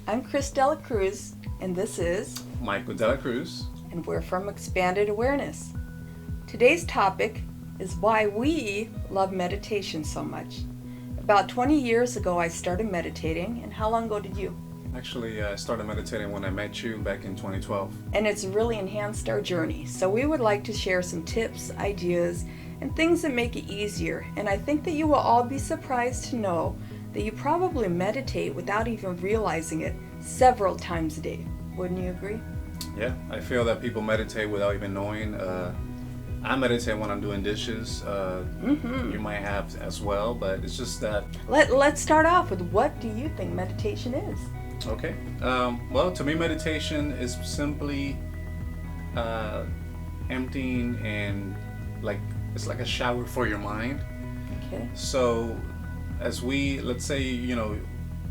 I'm Chris Dela Cruz, and this is Michael Dela Cruz. And we're from Expanded Awareness. Today's topic is why we love meditation so much. About 20 years ago, I started meditating, and how long ago did you? Actually, I started meditating when I met you back in 2012. And it's really enhanced our journey. So we would like to share some tips, ideas, and things that make it easier. And I think that you will all be surprised to know that you probably meditate without even realizing it several times a day. Wouldn't you agree? Yeah, I feel that people meditate without even knowing. I meditate when I'm doing dishes. You might have as well, but it's just that. Let's start off with, what do you think meditation is? Okay. Well, to me, meditation is simply emptying and it's like a shower for your mind. Okay. So let's say,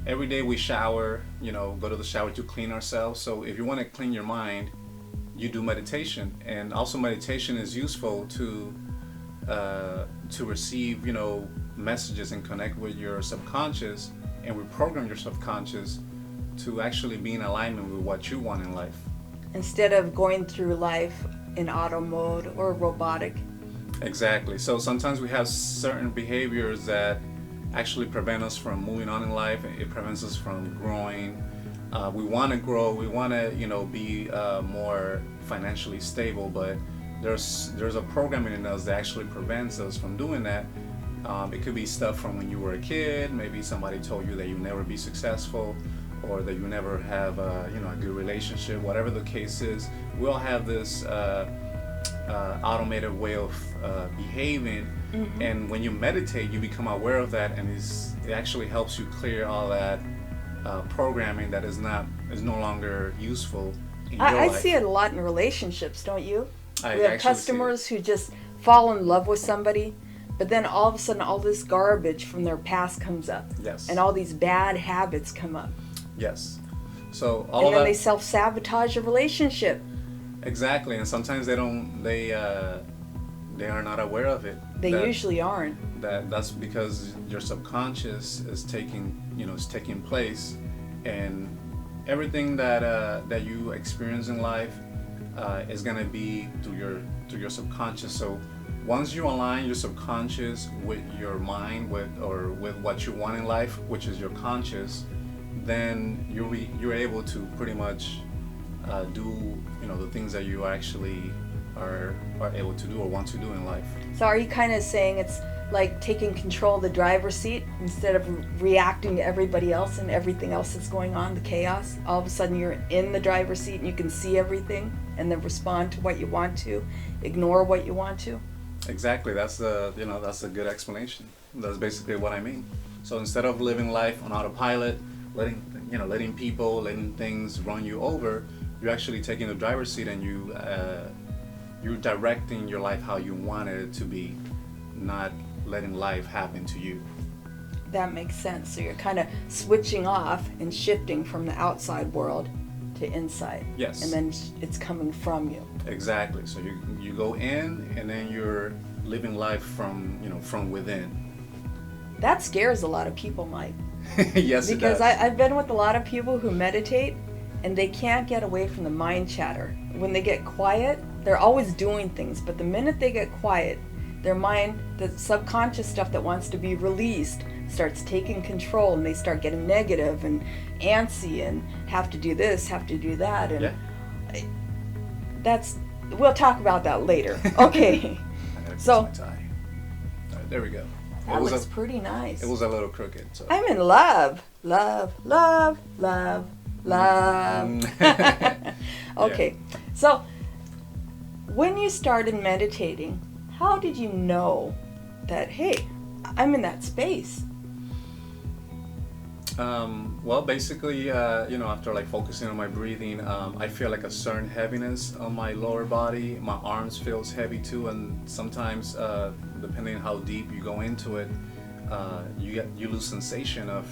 every day we shower, go to the shower to clean ourselves. So if you want to clean your mind, you do meditation. And also meditation is useful to receive, messages and connect with your subconscious and reprogram your subconscious to actually be in alignment with what you want in life. Instead of going through life in auto mode or robotic. Exactly. So sometimes we have certain behaviors that actually prevent us from moving on in life. It prevents us from growing. We want to grow. We want to, be more financially stable. But there's a programming in us that actually prevents us from doing that. It could be stuff from when you were a kid. Maybe somebody told you that you'll never be successful, or that you never have a good relationship. Whatever the case is, we all have this automated way of behaving. Mm-hmm. And when you meditate, you become aware of that, and it actually helps you clear all that programming that is no longer useful in your I life. see it a lot in relationships, don't you? I We have actually customers who just fall in love with somebody, but then all of a sudden all this garbage from their past comes up. Yes. And all these bad habits come up. Yes. So And then they self-sabotage a relationship. Exactly, and sometimes they are not aware of it. They usually aren't. That's because your subconscious is taking place, and everything that you experience in life is gonna be through your subconscious. So once you align your subconscious with your mind, with what you want in life, which is your conscious, then you're able to pretty much do the things that you actually are able to do or want to do in life. So are you kind of saying it's like taking control of the driver's seat instead of reacting to everybody else and everything else that's going on, the chaos? All of a sudden you're in the driver's seat and you can see everything and then respond to what you want to, ignore what you want to? Exactly. That's a good explanation. That's basically what I mean. So instead of living life on autopilot, letting people, letting things run you over, you're actually taking the driver's seat, and you're directing your life how you want it to be, not letting life happen to you. That makes sense. So you're kind of switching off and shifting from the outside world to inside. Yes. And then it's coming from you. Exactly. So you go in, and then you're living life from within. That scares a lot of people, Mike. Yes, it does. Because I've been with a lot of people who meditate, and they can't get away from the mind chatter. When they get quiet, they're always doing things, but the minute they get quiet, their mind, the subconscious stuff that wants to be released, starts taking control, and they start getting negative and antsy and have to do this, have to do that, and we'll talk about that later. Okay. So my tie. All right, there we go. That looks pretty nice. It was a little crooked. So. I'm in love. Love, love, love, love. Okay. So when you started meditating, how did you know that, hey, I'm in that space? Well, basically, after focusing on my breathing, I feel like a certain heaviness on my lower body. My arms feels heavy too, and sometimes, depending on how deep you go into it, you lose sensation of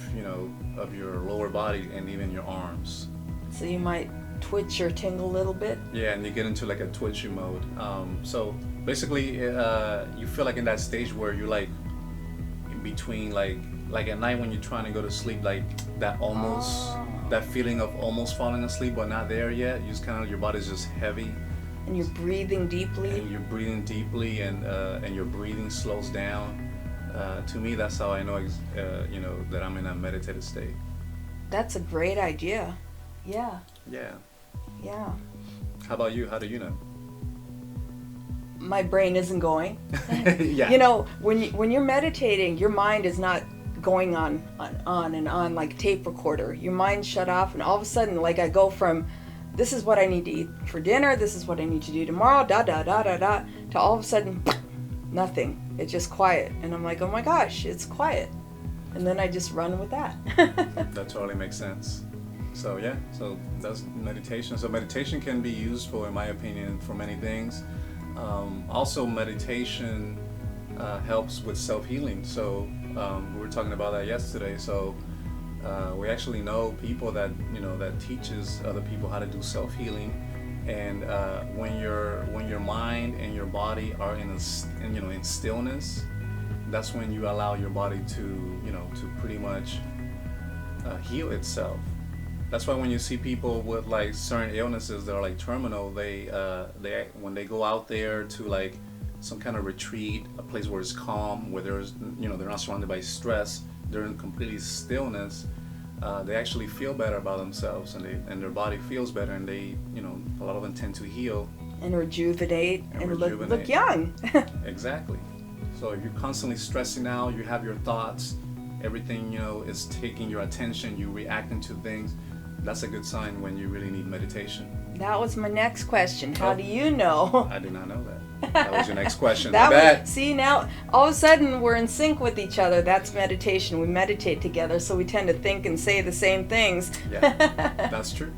your lower body and even your arms. So you might twitch or tingle a little bit. Yeah, and you get into like a twitchy mode. So basically, you feel like in that stage where you're like in between, like at night when you're trying to go to sleep, like that almost that feeling of almost falling asleep but not there yet. You just kind of, your body's just heavy. And you're breathing deeply. And you're breathing deeply, and your breathing slows down. To me, that's how I know, that I'm in a meditative state. That's a great idea. Yeah. Yeah. Yeah. How about you? How do you know? My brain isn't going. Yeah. You know, when you're meditating, your mind is not going on and on like a tape recorder. Your mind's shut off, and all of a sudden, like, I go from, this is what I need to eat for dinner, this is what I need to do tomorrow, to all of a sudden, nothing. It's just quiet. And I'm like, oh my gosh, it's quiet. And then I just run with that. That totally makes sense. So yeah, so that's meditation. So meditation can be used for, in my opinion, for many things. Also, meditation helps with self-healing. So we were talking about that yesterday. So we actually know people that that teaches other people how to do self-healing. And when your mind and your body are in stillness, that's when you allow your body to pretty much heal itself. That's why when you see people with like certain illnesses that are like terminal, they when they go out there to like some kind of retreat, a place where it's calm, where there's they're not surrounded by stress, they're in completely stillness. They actually feel better about themselves, and their body feels better, and they a lot of them tend to heal and rejuvenate and look young. Exactly. So if you're constantly stressing out, you have your thoughts, everything is taking your attention, you're reacting to things, that's a good sign when you really need meditation. That was my next question. How do you know? I did not know that. That was your next question. See, now all of a sudden we're in sync with each other. That's meditation. We meditate together, so we tend to think and say the same things. Yeah, that's true.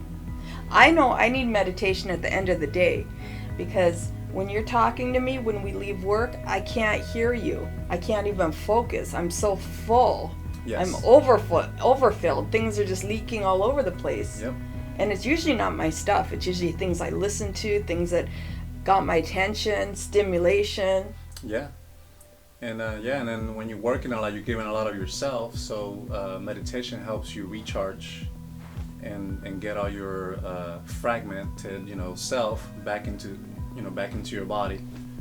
I know I need meditation at the end of the day, because when you're talking to me, when we leave work, I can't hear you. I can't even focus. I'm so full. Yes. I'm overfilled. Things are just leaking all over the place. Yep. And it's usually not my stuff. It's usually things I listen to, things that got my attention, stimulation. Yeah. And and then when you're working a lot, you're giving a lot of yourself. So meditation helps you recharge and get all your fragmented, self back into your body.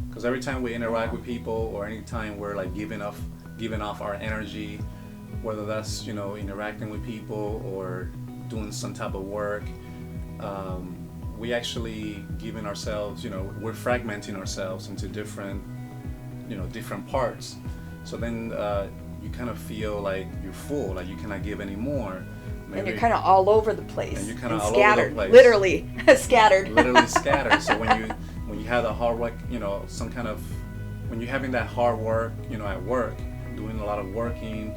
Because every time we interact with people, or any time we're like giving off our energy, whether that's interacting with people or doing some type of work, we actually giving ourselves, we're fragmenting ourselves into different parts. So then you kind of feel like you're full, like you cannot give any more. Maybe, and you're kind of all over the place. And you're kind of all scattered, over the place. Literally scattered. Literally scattered. So when you have the hard work, when you're having that hard work, at work, doing a lot of working,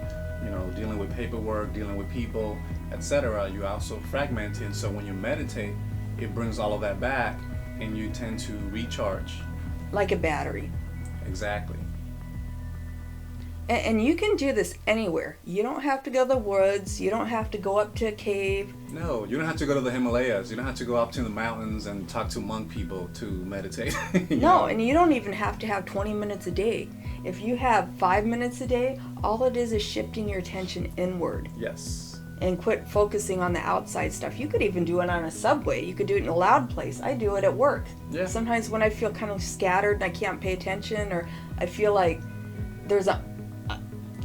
dealing with paperwork, dealing with people, etc., you're also fragmenting. So when you meditate, it brings all of that back, and you tend to recharge. Like a battery. Exactly. And you can do this anywhere. You don't have to go to the woods. You don't have to go up to a cave. No, you don't have to go to the Himalayas. You don't have to go up to the mountains and talk to monk people to meditate. No, and you don't even have to have 20 minutes a day. If you have 5 minutes a day, all it is shifting your attention inward. Yes. And quit focusing on the outside stuff. You could even do it on a subway. You could do it in a loud place. I do it at work. Yeah. Sometimes when I feel kind of scattered and I can't pay attention, or I feel like there's a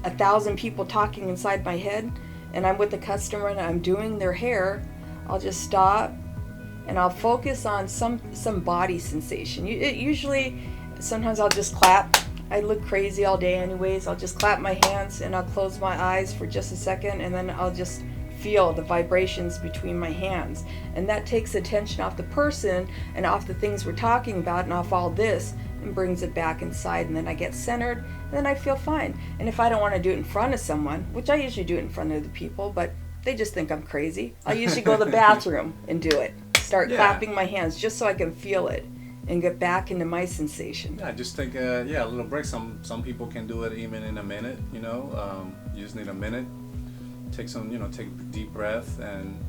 1,000 people talking inside my head, and I'm with a customer and I'm doing their hair, I'll just stop and I'll focus on some body sensation. Usually, sometimes I'll just clap. I look crazy all day anyways. I'll just clap my hands and I'll close my eyes for just a second, and then I'll just feel the vibrations between my hands. And that takes attention off the person and off the things we're talking about and off all this, and brings it back inside, and then I get centered, and then I feel fine. And if I don't want to do it in front of someone, which I usually do it in front of the people, but they just think I'm crazy, I'll usually go to the bathroom and do it. Start clapping my hands just so I can feel it and get back into my sensation. Yeah, just take a little break. Some people can do it even in a minute. You just need a minute. Take take a deep breath and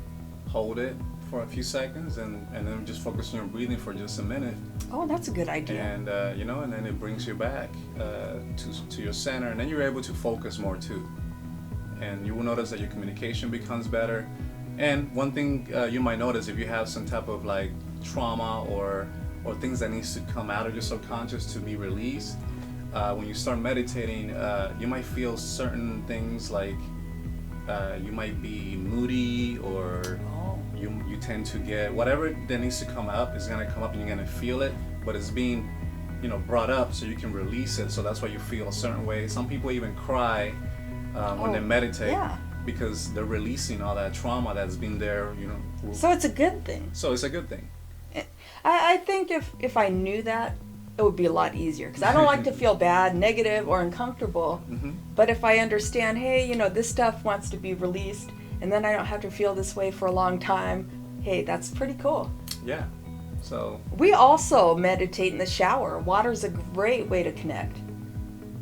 hold it for a few seconds, and then just focus on your breathing for just a minute. Oh, that's a good idea. And and then it brings you back to your center, and then you're able to focus more too. And you will notice that your communication becomes better. And one thing you might notice, if you have some type of like trauma or things that needs to come out of your subconscious to be released, when you start meditating, you might feel certain things like you might be moody, or you tend to get whatever that needs to come up is going to come up, and you're going to feel it, but it's being brought up so you can release it. So that's why you feel a certain way. Some people even cry when they meditate, yeah, because they're releasing all that trauma that's been there. So it's a good thing. So it's a good thing. I think if I knew that, it would be a lot easier, because I don't like to feel bad, negative, or uncomfortable. Mm-hmm. But if I understand, hey, this stuff wants to be released, and then I don't have to feel this way for a long time, hey, that's pretty cool. Yeah. So we also meditate in the shower. Water's a great way to connect.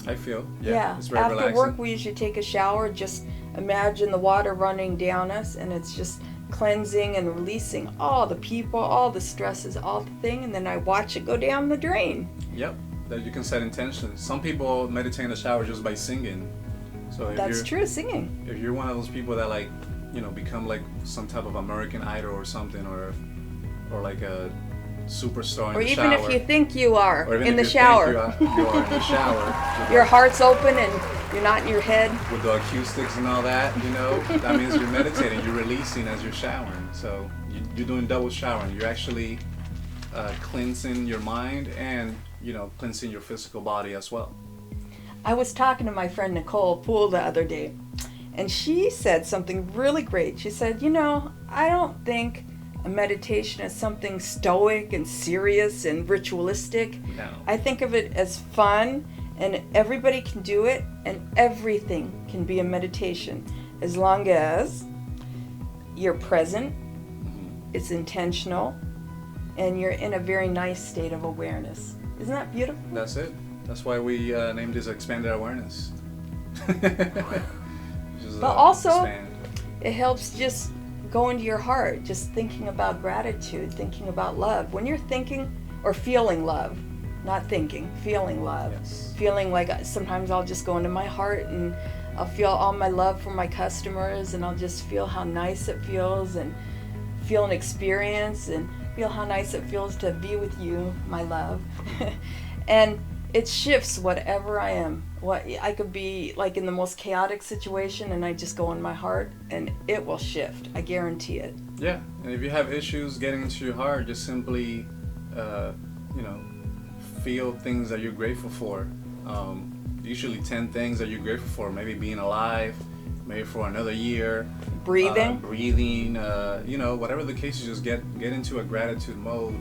I feel, it's very after relaxing. work we usually take a shower. Just imagine the water running down us, and it's just cleansing and releasing all the people, all the stresses, all the thing, and then I watch it go down the drain. Yep, that you can set intentions. Some people meditate in the shower just by singing. So if That's true, singing. If you're one of those people that like, become like some type of American Idol or something, or like a superstar in or the even shower. if you think you are Or even in if the you shower. think you are in the shower. Your heart's open and you're not in your head. With the acoustics and all that, that means you're meditating, you're releasing as you're showering. So you're doing double showering. You're actually cleansing your mind and, cleansing your physical body as well. I was talking to my friend Nicole Poole the other day, and she said something really great. She said, I don't think a meditation is something stoic and serious and ritualistic. No. I think of it as fun, and everybody can do it, and everything can be a meditation as long as you're present, it's intentional, and you're in a very nice state of awareness. Isn't that beautiful? That's it. That's why we named this Expanded Awareness. But also, it helps just go into your heart, just thinking about gratitude, thinking about love. When you're thinking or feeling love, not thinking, feeling love. Yes. Feeling like sometimes I'll just go into my heart and I'll feel all my love for my customers, and I'll just feel how nice it feels, and feel an experience and feel how nice it feels to be with you, my love. And it shifts whatever I am. What I could be like in the most chaotic situation, and I just go in my heart, and it will shift. I guarantee it. Yeah, and if you have issues getting into your heart, just simply, feel things that you're grateful for. Usually 10 things that you're grateful for. Maybe being alive, maybe for another year. Breathing. Whatever the case is, just get into a gratitude mode,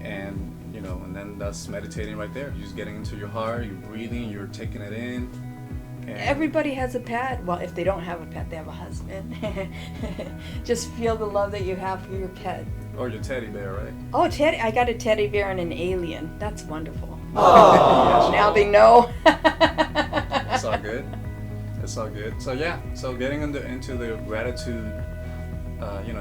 and and then that's meditating right there. You're just getting into your heart, you're breathing, you're taking it in. And everybody has a pet. Well, if they don't have a pet, they have a husband. Just feel the love that you have for your pet. Or your teddy bear, right? Oh, Teddy! I got a teddy bear and an alien. That's wonderful. Oh. Now they know. It's all good. It's all good. So yeah, so getting into the gratitude,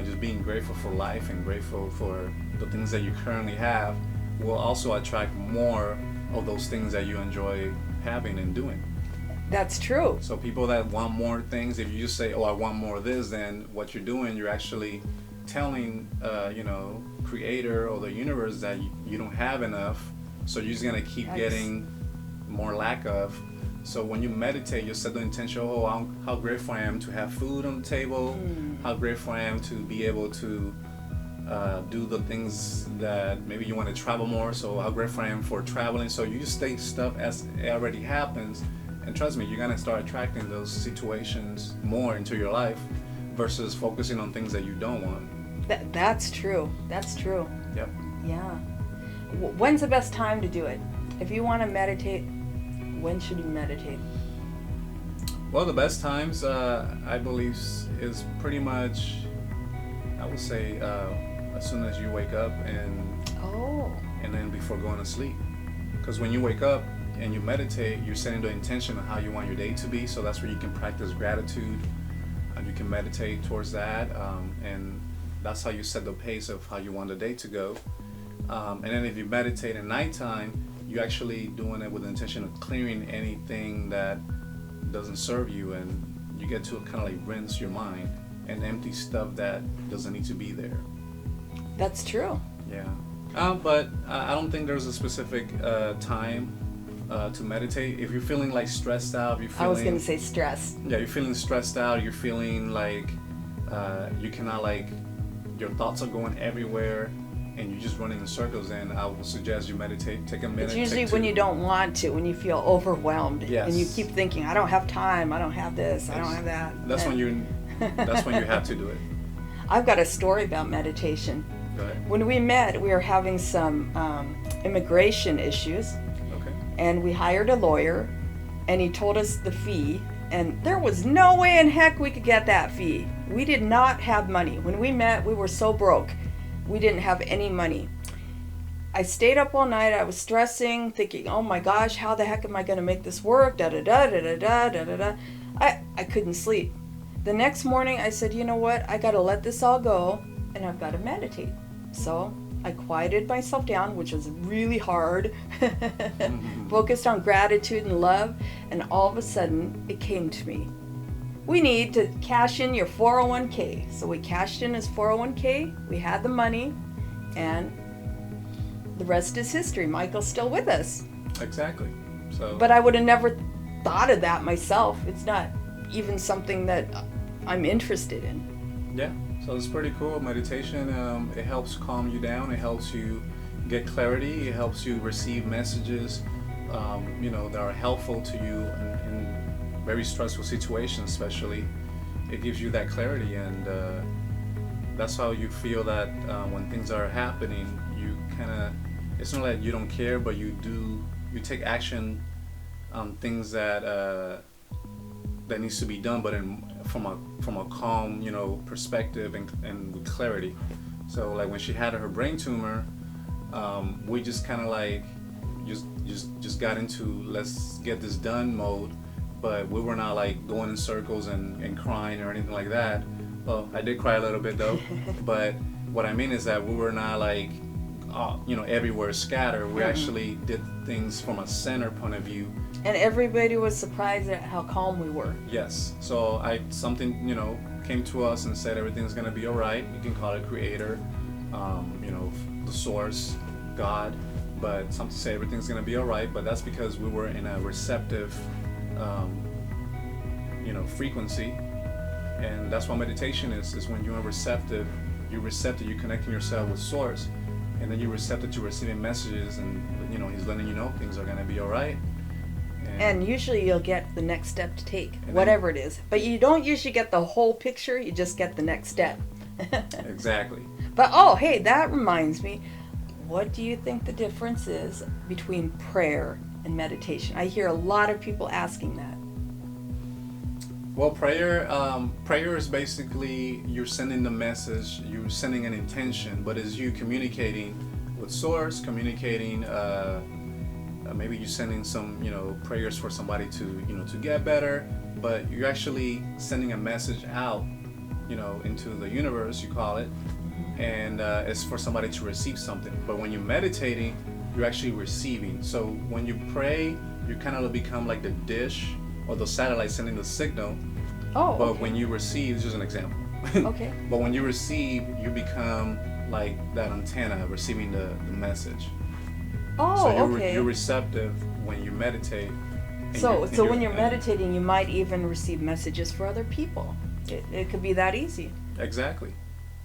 just being grateful for life and grateful for the things that you currently have, will also attract more of those things that you enjoy having and doing. That's true. So people that want more things, if you just say, "Oh, I want more of this," then what you're doing, you're actually telling, Creator or the universe that you don't have enough. So you're just gonna keep getting more lack of. So when you meditate, you set the intention, how grateful I am to have food on the table, how grateful I am to be able to do the things that maybe you want to travel more, so how grateful I am for traveling. So you just state stuff as it already happens, and trust me, you're going to start attracting those situations more into your life versus focusing on things that you don't want. That's true. That's true. Yep. Yeah. When's the best time to do it? If you want to meditate, when should you meditate? Well, the best times, I believe, is pretty much, I would say, as soon as you wake up and then before going to sleep. Because when you wake up and you meditate, you're setting the intention of how you want your day to be. So that's where you can practice gratitude, and you can meditate towards that, and that's how you set the pace of how you want the day to go. And then if you meditate at nighttime, you're actually doing it with the intention of clearing anything that doesn't serve you, and you get to kind of like rinse your mind. and empty stuff that doesn't need to be there. That's true. Yeah. But I don't think there's a specific time to meditate. If you're feeling like stressed out, if you're feeling, I was going to say stress. yeah, you're feeling stressed out, you're feeling like you cannot, like, your thoughts are going everywhere and you're just running in circles, then I would suggest you meditate. Take a minute. It's usually when you don't want to, when you feel overwhelmed, Yes. and you keep thinking, I don't have time, I don't have this, I don't have that. That's when you have to do it. I've got a story about meditation. Go ahead. When we met, we were having some immigration issues, Okay. and we hired a lawyer, and he told us the fee, and there was no way in heck we could get that fee. We did not have money. When we met, we were so broke. We didn't have any money. I stayed up all night. I was stressing, thinking, oh my gosh, how the heck am I going to make this work? Da da da da da da da da da. I couldn't sleep. The next morning, I said, you know what? I got to let this all go, and I've got to meditate. So I quieted myself down, which was really hard, focused on gratitude and love, and all of a sudden, it came to me. We need to cash in your 401k. So we cashed in his 401k, we had the money, and the rest is history. Michael's still with us. Exactly. So. But I would have never thought of that myself. It's not even something that I'm interested in. Yeah. So it's pretty cool. Meditation, it helps calm you down. It helps you get clarity. It helps you receive messages, that are helpful to you in very stressful situations, especially. It gives you that clarity, and that's how you feel that when things are happening, you kind of, it's not like you don't care, but you take action on things that needs to be done, but from a calm, perspective and with clarity. So like when she had her brain tumor, we just kind of like just got into let's get this done mode, but we were not like going in circles and crying or anything like that. Well, I did cry a little bit though, but what I mean is that we were not like everywhere scattered. We actually did things from a center point of view. And everybody was surprised at how calm we were. Yes. So something came to us and said everything's gonna be all right. You can call it creator, the source, God, but something say everything's gonna be all right. But that's because we were in a receptive, frequency, and that's what meditation is when you're receptive. You're connecting yourself with source, and then you're receptive to receiving messages, and he's letting you know things are gonna be all right. And usually you'll get the next step to take, whatever it is. But you don't usually get the whole picture, you just get the next step. Exactly. But hey, that reminds me, what do you think the difference is between prayer and meditation? I hear a lot of people asking that. Well, prayer is basically you're sending the message, you're sending an intention, but as you communicating with source, communicating maybe you're sending some prayers for somebody to get better, but you're actually sending a message out into the universe, you call it, and it's for somebody to receive something. But when you're meditating, you're actually receiving. So when you pray, you kind of become like the dish or the satellite sending the signal. But okay. When you receive, this is an example. Okay. But when you receive, you become like that antenna receiving the message. So you're receptive when you meditate. So when you're meditating, you might even receive messages for other people. It could be that easy. Exactly.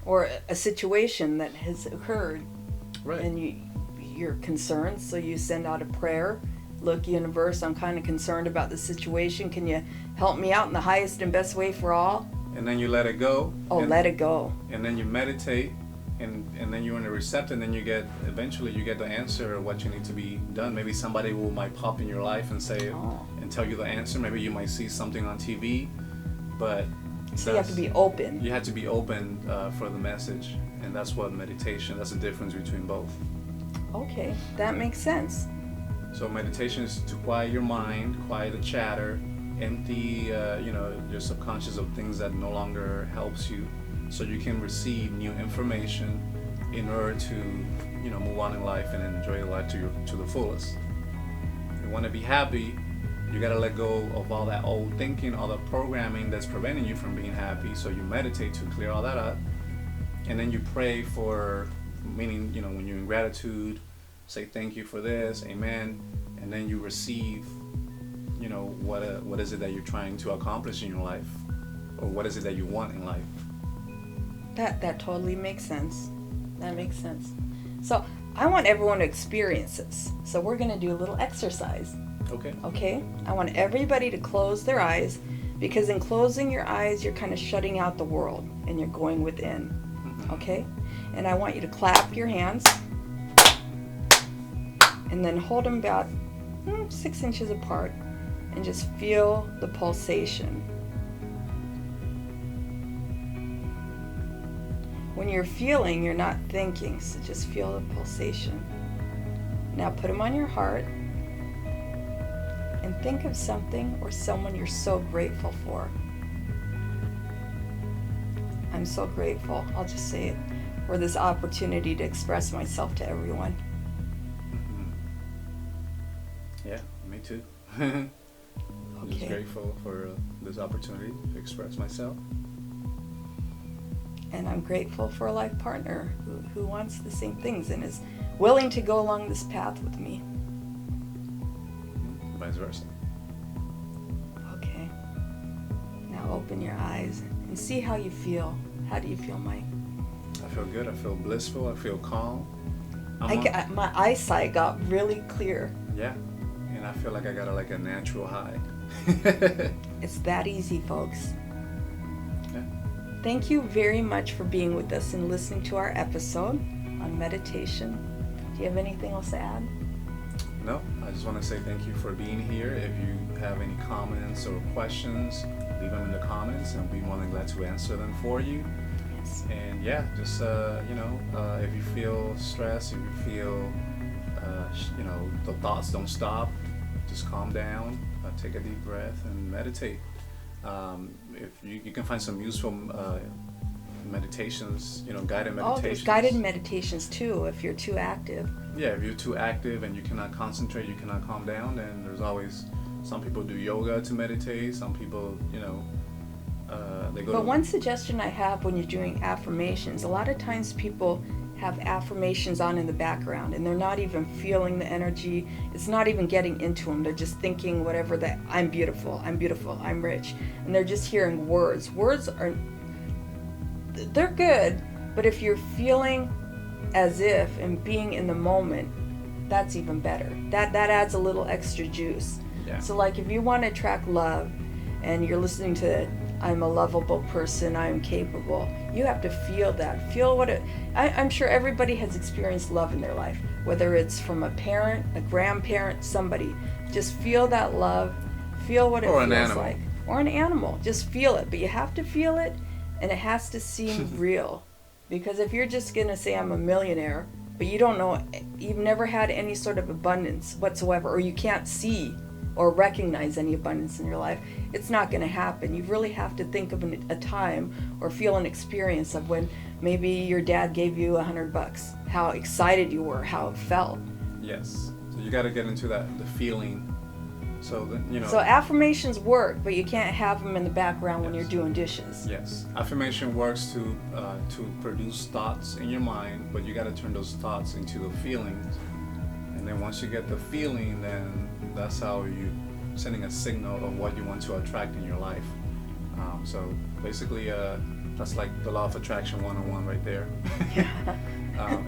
Or a situation that has occurred. Right. And you're concerned, so you send out a prayer. Look, universe, I'm kind of concerned about the situation. Can you help me out in the highest and best way for all? And then you let it go. Let it go. And then you meditate. And then you're in the receptor, and then eventually you get the answer of what you need to be done. Maybe somebody might pop in your life and say and tell you the answer. Maybe you might see something on TV, but so you have to be open. You have to be open for the message, and that's what meditation. That's the difference between both. Okay, that makes sense. So meditation is to quiet your mind, quiet the chatter, empty your subconscious of things that no longer helps you, so you can receive new information in order to move on in life and enjoy your life to the fullest. You want to be happy, You got to let go of all that old thinking, all the programming that's preventing you from being happy. So you meditate to clear all that up. And then you pray for, meaning, when you're in gratitude, say thank you for this, amen. And then you receive, what is it that you're trying to accomplish in your life? Or what is it that you want in life? That totally makes sense. That makes sense. So I want everyone to experience this. So we're going to do a little exercise. Okay? I want everybody to close their eyes, because in closing your eyes, you're kind of shutting out the world and you're going within. Okay? And I want you to clap your hands and then hold them about 6 inches apart and just feel the pulsation. When you're feeling, you're not thinking, so just feel the pulsation. Now put them on your heart and think of something or someone you're so grateful for. I'm so grateful, I'll just say it, for this opportunity to express myself to everyone. Yeah, me too. I'm just Okay. grateful for this opportunity to express myself. And I'm grateful for a life partner who wants the same things and is willing to go along this path with me. Vice versa. Okay. Now open your eyes and see how you feel. How do you feel, Mike? I feel good. I feel blissful. I feel calm. My eyesight got really clear. Yeah. And I feel like I got a natural high. It's that easy, folks. Yeah. Thank you very much for being with us and listening to our episode on meditation. Do you have anything else to add? No, I just want to say thank you for being here. If you have any comments or questions, leave them in the comments and we'll be more than glad to answer them for you. Yes. And yeah, just, if you feel stressed, if you feel, the thoughts don't stop, just calm down, take a deep breath and meditate. If you can find some useful meditations, guided meditations. Oh, there's guided meditations too if you're too active. Yeah, if you're too active and you cannot concentrate, you cannot calm down, then there's always, some people do yoga to meditate, some people, they go But one suggestion I have when you're doing affirmations, a lot of times people have affirmations on in the background and they're not even feeling the energy. It's not even getting into them. They're just thinking whatever that, I'm beautiful, I'm rich. And they're just hearing words. Words are, they're good, but if you're feeling as if and being in the moment, that's even better. That adds a little extra juice. Yeah. So like if you want to attract love and you're listening to I'm a lovable person, I'm capable, you have to feel that. Feel what it, I'm sure everybody has experienced love in their life, whether it's from a parent, a grandparent, somebody. Just feel that love, feel what it feels like. Or an animal, just feel it. But you have to feel it and it has to seem real. Because if you're just going to say I'm a millionaire, but you don't know, you've never had any sort of abundance whatsoever, or you can't see or recognize any abundance in your life, it's not going to happen. You really have to think of a time or feel an experience of when maybe your dad gave you $100, how excited you were, how it felt. Yes. So you got to get into the feeling. So that, So affirmations work, but you can't have them in the background when you're doing dishes. Yes. Affirmation works to produce thoughts in your mind, but you got to turn those thoughts into the feelings. And then once you get the feeling, then that's how you sending a signal of what you want to attract in your life. So basically, that's like the law of attraction 101 right there.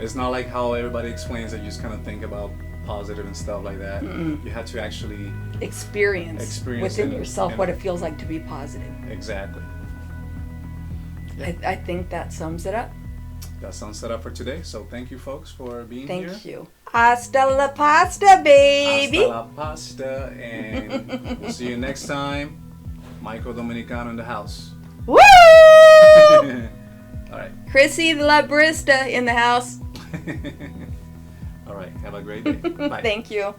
It's not like how everybody explains that you just kind of think about positive and stuff like that. Mm-mm. You have to actually experience within yourself what it feels like to be positive. Exactly. Yeah. I think that sums it up. That sums it up for today. So thank you, folks, for being here. Thank you. Hasta la pasta, baby. Hasta la pasta, and we'll see you next time. Michael Dominicano in the house. Woo! All right. Chrissy the La Barista in the house. All right. Have a great day. Bye. Thank you.